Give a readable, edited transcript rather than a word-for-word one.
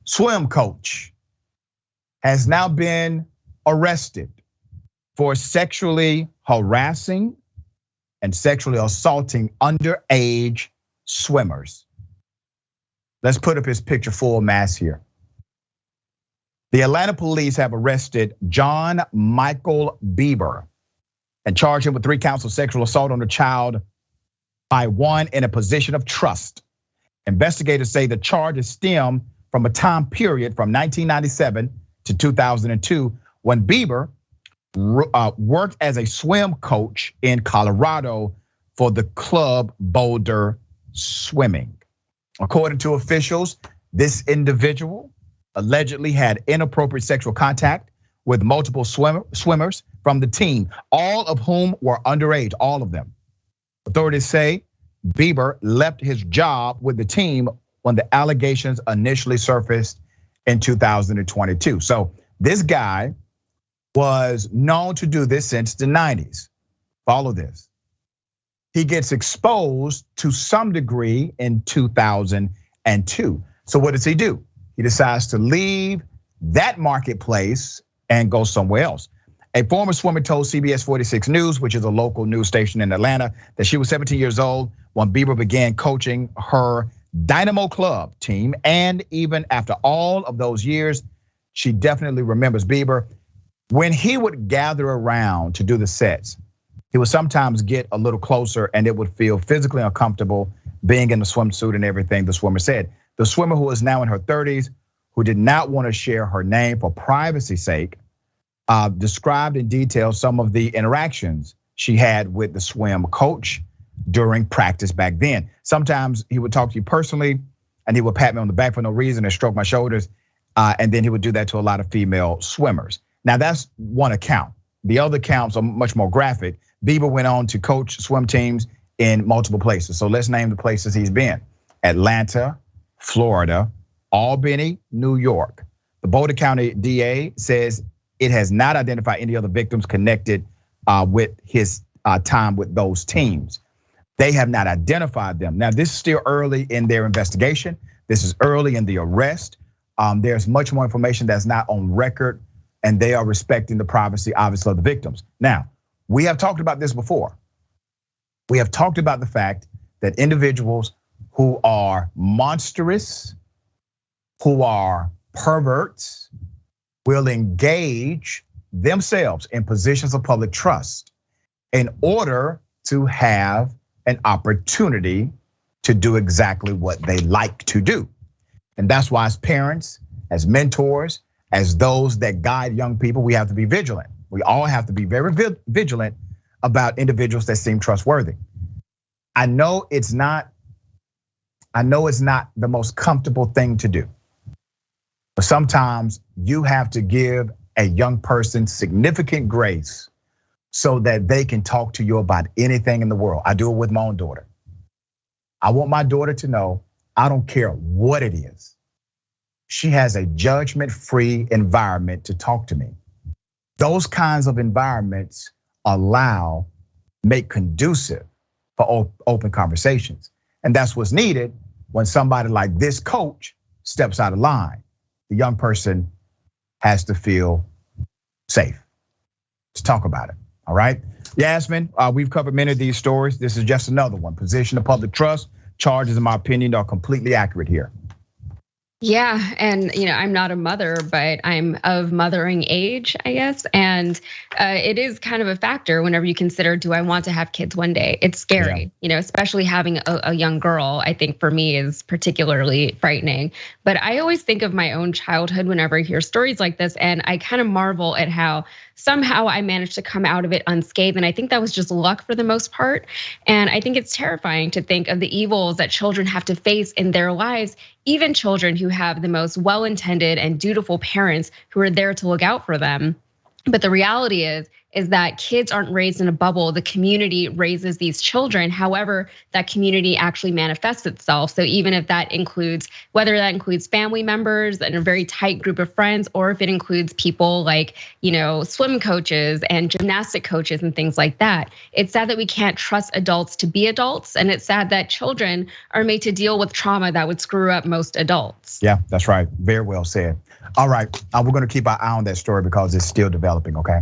swim coach has now been arrested for sexually harassing and sexually assaulting underage swimmers. Let's put up his picture full mass here. The Atlanta police have arrested John Michael Bieber and charged him with 3 counts of sexual assault on a child by one in a position of trust. Investigators say the charges stem from a time period from 1997 to 2002 when Bieber worked as a swim coach in Colorado for the club Boulder Swimming. According to officials, this individual allegedly had inappropriate sexual contact with multiple swimmers from the team, all of whom were underage, all of them. Authorities say Bieber left his job with the team when the allegations initially surfaced in 2022. So this guy was known to do this since the 90s. Follow this. He gets exposed to some degree in 2002. So what does he do? He decides to leave that marketplace and go somewhere else. A former swimmer told CBS 46 News, which is a local news station in Atlanta, that she was 17 years old when Bieber began coaching her Dynamo Club team. And even after all of those years, she definitely remembers Bieber. When he would gather around to do the sets, he would sometimes get a little closer and it would feel physically uncomfortable being in the swimsuit and everything, the swimmer said. The swimmer, who is now in her 30s, who did not want to share her name for privacy's sake, described in detail some of the interactions she had with the swim coach during practice back then. Sometimes he would talk to you personally and he would pat me on the back for no reason and stroke my shoulders. And then he would do that to a lot of female swimmers. Now that's one account. The other accounts are much more graphic. Bieber went on to coach swim teams in multiple places. So let's name the places he's been: Atlanta, Florida, Albany, New York. The Boulder County DA says it has not identified any other victims connected with his time with those teams. They have not identified them. Now, this is still early in their investigation. This is early in the arrest. There's much more information that's not on record, and they are respecting the privacy, obviously, of the victims. Now, we have talked about this before. We have talked about the fact that individuals who are monstrous, who are perverts, will engage themselves in positions of public trust in order to have an opportunity to do exactly what they like to do. And that's why as parents, as mentors, as those that guide young people, we have to be vigilant. We all have to be very vigilant about individuals that seem trustworthy. I know it's not the most comfortable thing to do, but sometimes you have to give a young person significant grace so that they can talk to you about anything in the world. I do it with my own daughter. I want my daughter to know I don't care what it is. She has a judgment-free environment to talk to me. Those kinds of environments make conducive for open conversations. And that's what's needed when somebody like this coach steps out of line. The young person has to feel safe to talk about it, all right? Yasmin, we've covered many of these stories. This is just another one. Position of public trust. Charges, in my opinion, are completely accurate here. Yeah, and I'm not a mother, but I'm of mothering age, I guess. And it is kind of a factor whenever you consider, do I want to have kids one day? It's scary, especially having a young girl, I think for me is particularly frightening. But I always think of my own childhood whenever I hear stories like this, and I kind of marvel at how somehow I managed to come out of it unscathed. And I think that was just luck for the most part. And I think it's terrifying to think of the evils that children have to face in their lives, even children who have the most well-intended and dutiful parents who are there to look out for them. But the reality is is that kids aren't raised in a bubble. The community raises these children. However, that community actually manifests itself. So even if that includes, whether that includes family members and a very tight group of friends, or if it includes people like, swim coaches and gymnastic coaches and things like that, it's sad that we can't trust adults to be adults. And it's sad that children are made to deal with trauma that would screw up most adults. Yeah, that's right. Very well said. All right, we're gonna keep our eye on that story because it's still developing, okay?